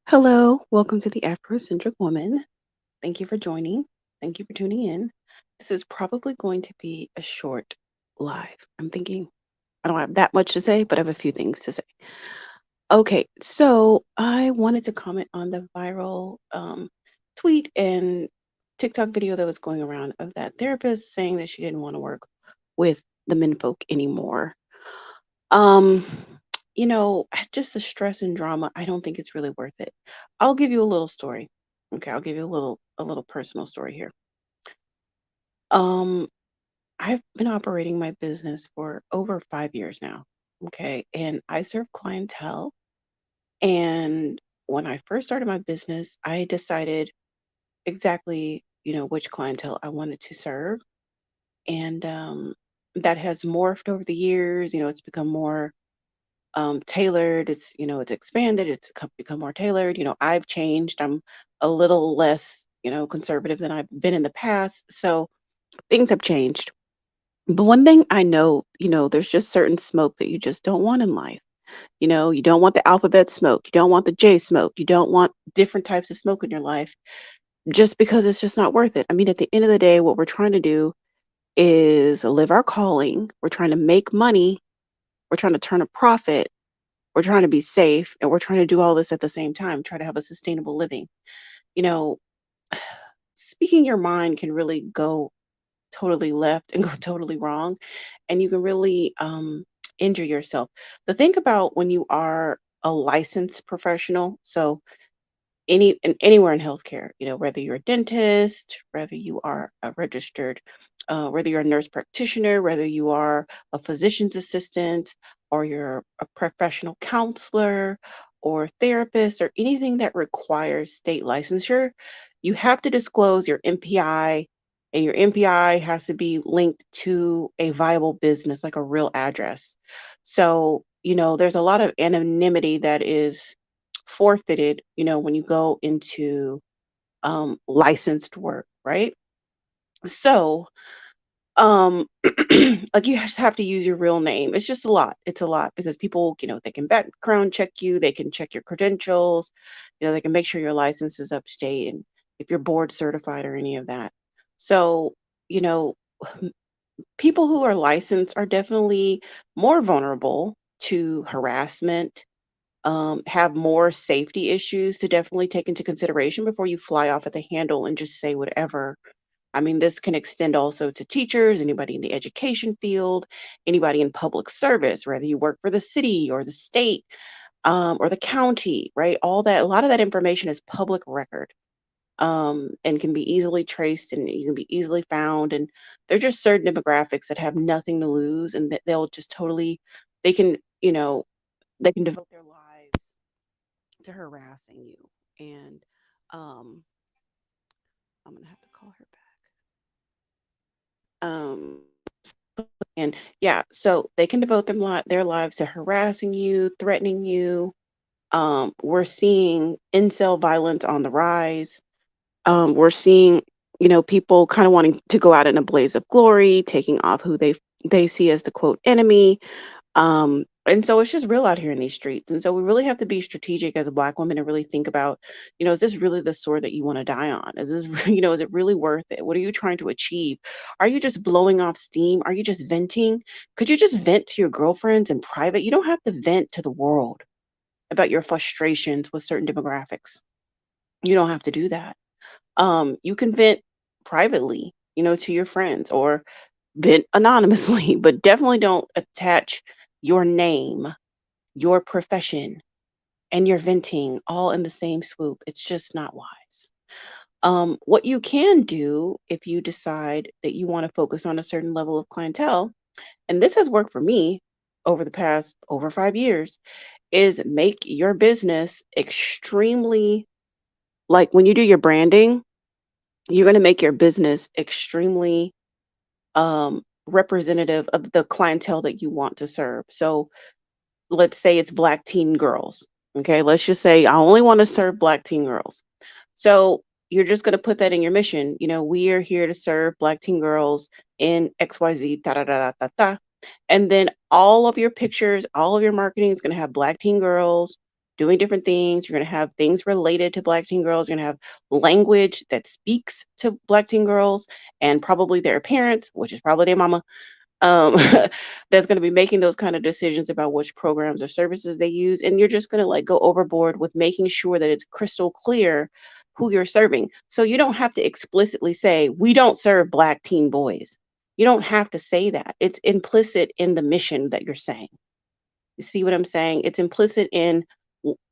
Hello, welcome to the Afrocentric Woman. Thank you for joining. Thank you for tuning in. This is probably going to be a short live. I'm thinking I don't have that much to say, but I have a few things to say. Okay, so I wanted to comment on the viral tweet and TikTok video that was going around of that therapist saying that she didn't want to work with the menfolk anymore. Um, just the stress and drama, I don't think it's really worth it. I'll give you a little story. Okay, I'll give you a little personal story here. Um, I've been operating my business for over 5 years now. Okay, and I serve clientele. And when I first started my business, I decided exactly, which clientele I wanted to serve. And that has morphed over the years. It's become more tailored. It's expanded. Become more tailored. I've changed. I'm a little less, conservative than I've been in the past. So things have changed. But one thing I know, there's just certain smoke that you just don't want in life. You don't want the alphabet smoke. You don't want the J smoke. You don't want different types of smoke in your life just because it's just not worth it. I mean, at the end of the day, what we're trying to do is live our calling. We're trying to make money. We're trying to turn a profit. We're trying to be safe, and we're trying to do all this at the same time, try to have a sustainable living. You know, Speaking your mind can really go totally left and go totally wrong, and you can really injure yourself. The thing about when you are a licensed professional, so anywhere in healthcare, whether you're a dentist, whether you are a registered, whether you're a nurse practitioner, whether you are a physician's assistant, or you're a professional counselor or therapist, or anything that requires state licensure, you have to disclose your MPI, and your MPI has to be linked to a viable business, like a real address. So, there's a lot of anonymity that is forfeited, when you go into licensed work, right? So, um, like you just have to use your real name. It's just a lot. It's a lot because people, they can background check you, they can check your credentials, they can make sure your license is up to date and if you're board certified or any of that. So, you know, people who are licensed are definitely more vulnerable to harassment, have more safety issues to definitely take into consideration before you fly off at the handle and just say whatever. I mean, this can extend also to teachers, anybody in the education field, anybody in public service, whether you work for the city or the state, or the county, right? All that, a lot of that information is public record, and can be easily traced and you can be easily found. And there are just certain demographics that have nothing to lose and that they'll just totally, they can, they can devote their lives to harassing you. And um, I'm gonna have to call her back. And yeah, so they can devote their lives to harassing you, threatening you. We're seeing incel violence on the rise. We're seeing, people kind of wanting to go out in a blaze of glory, taking off who they see as the quote enemy. And so it's just real out here in these streets. And so we really have to be strategic as a Black woman and really think about, is this really the sword that you want to die on? Is this, is it really worth it? What are you trying to achieve? Are you just blowing off steam? Are you just venting? Could you just vent to your girlfriends in private? You don't have to vent to the world about your frustrations with certain demographics. You don't have to do that. You can vent privately, to your friends or vent anonymously, but definitely don't attach your name, your profession, and your venting all in the same swoop. It's just not wise. What you can do if you decide that you want to focus on a certain level of clientele, and this has worked for me over the past over 5 years, is make your business extremely, like when you do your branding, you're going to make your business extremely representative of the clientele that you want to serve. So let's say it's Black teen girls. Okay, let's just say I only want to serve Black teen girls. So you're just going to put that in your mission. We are here to serve Black teen girls in XYZ, da da da da da da. And then all of your pictures, all of your marketing is going to have Black teen girls. doing different things. You're going to have things related to Black teen girls. You're going to have language that speaks to Black teen girls and probably their parents, which is probably their mama, um, that's going to be making those kind of decisions about which programs or services they use. And you're just going to like go overboard with making sure that it's crystal clear who you're serving. So you don't have to explicitly say, we don't serve Black teen boys. You don't have to say that. It's implicit in the mission that you're saying. You see what I'm saying? It's implicit in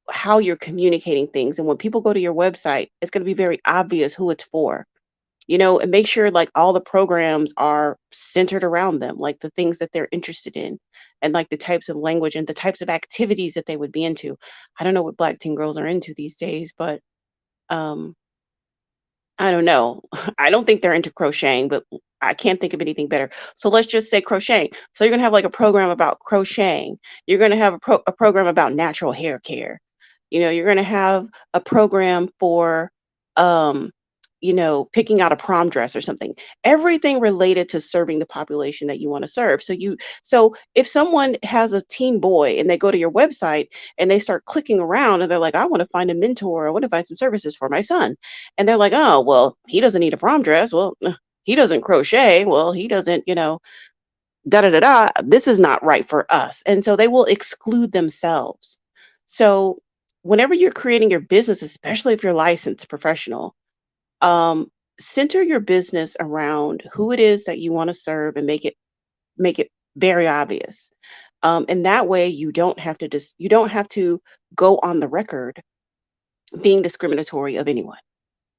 how you're communicating things. And when people go to your website, it's going to be very obvious who it's for, and make sure like all the programs are centered around them, like the things that they're interested in and like the types of language and the types of activities that they would be into. I don't know what Black teen girls are into these days, but um I don't know. I don't think they're into crocheting, but I can't think of anything better. So let's just say crocheting. So you're gonna have like a program about crocheting. You're gonna have a program about natural hair care. You're gonna have a program for, um, picking out a prom dress or something. Everything related to serving the population that you want to serve. So if someone has a teen boy and they go to your website and they start clicking around and they're like, I want to find a mentor. I want to find some services for my son, and they're like, "Oh, well, he doesn't need a prom dress. Well, he doesn't crochet. Well, he doesn't, da da da da. This is not right for us." And so they will exclude themselves. So whenever you're creating your business, especially if you're licensed professional, um, center your business around who it is that you want to serve and make it very obvious. And that way you don't have to go on the record being discriminatory of anyone.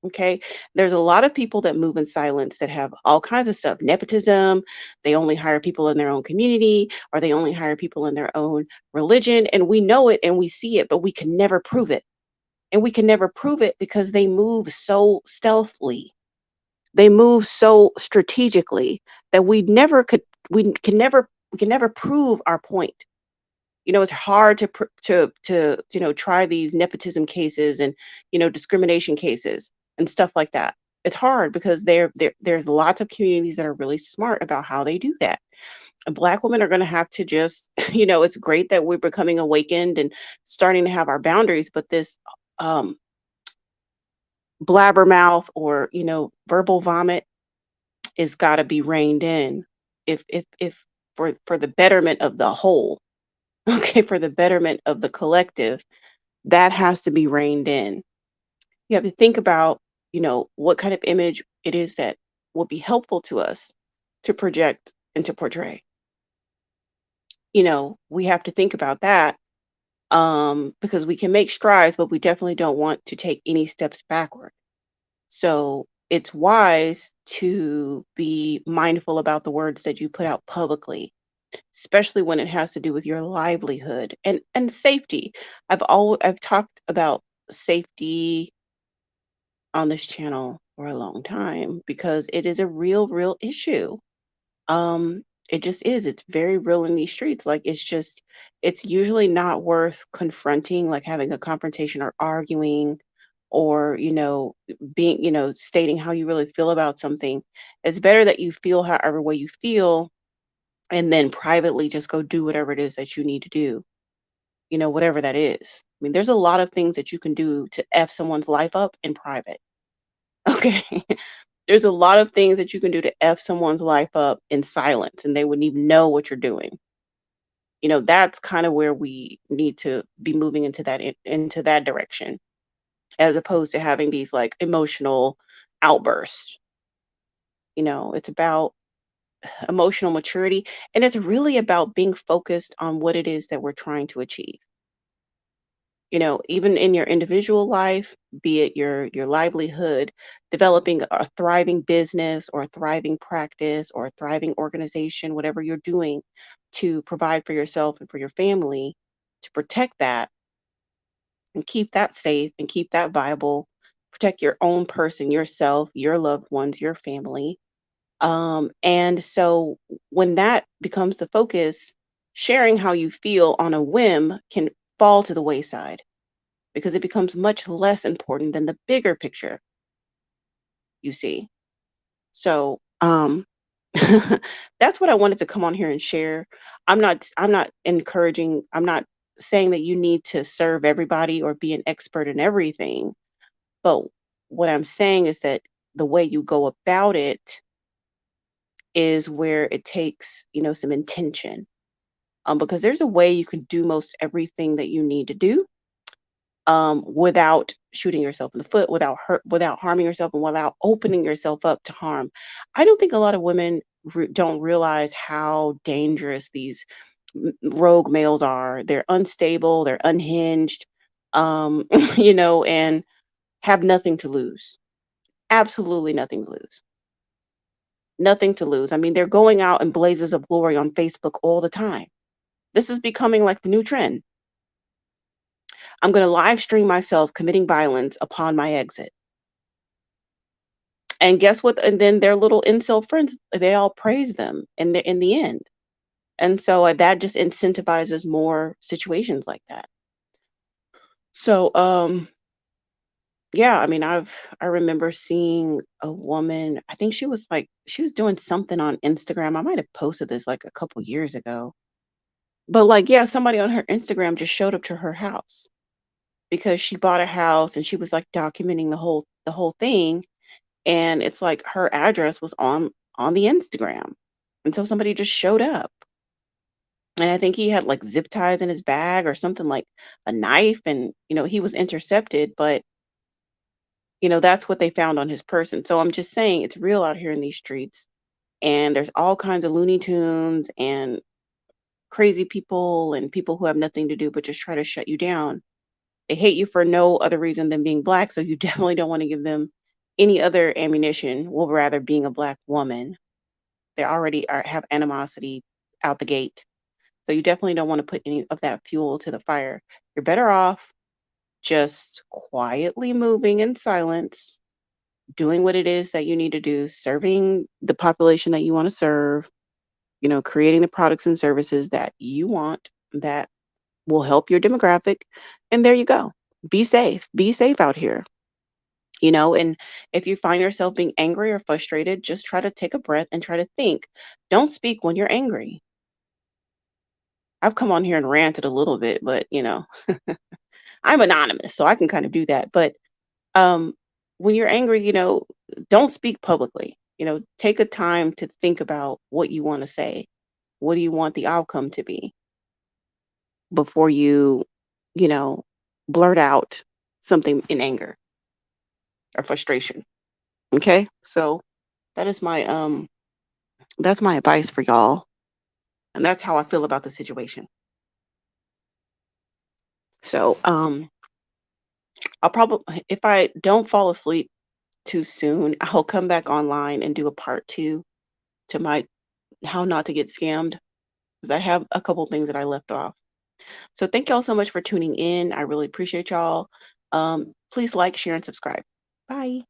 Okay. There's a lot of people that move in silence that have all kinds of stuff. Nepotism, they only hire people in their own community, or they only hire people in their own religion. And we know it and we see it, but we can never prove it. And we can never prove it because they move so stealthily. They move so strategically that we can never prove our point. It's hard to try these nepotism cases and discrimination cases and stuff like that. It's hard because there's lots of communities that are really smart about how they do that. And Black women are going to have to just it's great that we're becoming awakened and starting to have our boundaries, but this um blabbermouth or verbal vomit is got to be reined in if for the betterment of the whole. Okay, for the betterment of the collective, that has to be reined in. You have to think about, what kind of image it is that will be helpful to us to project and to portray. We have to think about that, because we can make strides, but we definitely don't want to take any steps backward. So it's wise to be mindful about the words that you put out publicly, especially when it has to do with your livelihood and safety. I've talked about safety on this channel for a long time because it is a real issue. Um it just is. It's very real in these streets. Like it's usually not worth confronting, like having a confrontation or arguing or being stating how you really feel about something. It's better that you feel however way you feel and then privately just go do whatever it is that you need to do, whatever that is. I mean, there's a lot of things that you can do to F someone's life up in private. Okay. There's a lot of things that you can do to F someone's life up in silence and they wouldn't even know what you're doing. That's kind of where we need to be moving into that direction, as opposed to having these like emotional outbursts. It's about emotional maturity, and it's really about being focused on what it is that we're trying to achieve. Even in your individual life, be it your livelihood, developing a thriving business or a thriving practice or a thriving organization, whatever you're doing to provide for yourself and for your family, to protect that and keep that safe and keep that viable, protect your own person, yourself, your loved ones, your family. And so when that becomes the focus, sharing how you feel on a whim can fall to the wayside because it becomes much less important than the bigger picture, you see. So, that's what I wanted to come on here and share. I'm not encouraging, I'm not saying that you need to serve everybody or be an expert in everything. But what I'm saying is that the way you go about it is where it takes, some intention. Because there's a way you can do most everything that you need to do, without shooting yourself in the foot, without harming yourself, and without opening yourself up to harm. I don't think a lot of women don't realize how dangerous these rogue males are. They're unstable, they're unhinged, and have nothing to lose. Absolutely nothing to lose. Nothing to lose. I mean, they're going out in blazes of glory on Facebook all the time. This is becoming like the new trend. I'm going to live stream myself committing violence upon my exit. And guess what? And then their little incel friends, they all praise them in the end. And so that just incentivizes more situations like that. So, yeah, I mean, I remember seeing a woman, I think she was doing something on Instagram. I might have posted this like a couple years ago. But like, yeah, somebody on her Instagram just showed up to her house because she bought a house and she was like documenting the whole thing, and it's like her address was on the Instagram. And so somebody just showed up. And I think he had like zip ties in his bag or something, like a knife, and he was intercepted, but that's what they found on his person. So I'm just saying it's real out here in these streets, and there's all kinds of Looney Tunes and crazy people and people who have nothing to do but just try to shut you down. They hate you for no other reason than being black, so you definitely don't want to give them any other ammunition. Well, rather being a black woman, they already have animosity out the gate. So you definitely don't want to put any of that fuel to the fire. You're better off just quietly moving in silence, doing what it is that you need to do, serving the population that you want to serve, creating the products and services that you want that will help your demographic. And there you go. Be safe. Be safe out here. And if you find yourself being angry or frustrated, just try to take a breath and try to think. Don't speak when you're angry. I've come on here and ranted a little bit, but I'm anonymous, so I can kind of do that. But um, when you're angry, don't speak publicly. Take a time to think about what you want to say. What do you want the outcome to be before you know, blurt out something in anger or frustration. Okay, so that is that's my advice for y'all, and that's how I feel about the situation. So I'll probably, if I don't fall asleep too soon, I'll come back online and do a part two to my how not to get scammed, because I have a couple things that I left off. So thank y'all so much for tuning in. I really appreciate y'all. Please like, share, and subscribe. Bye.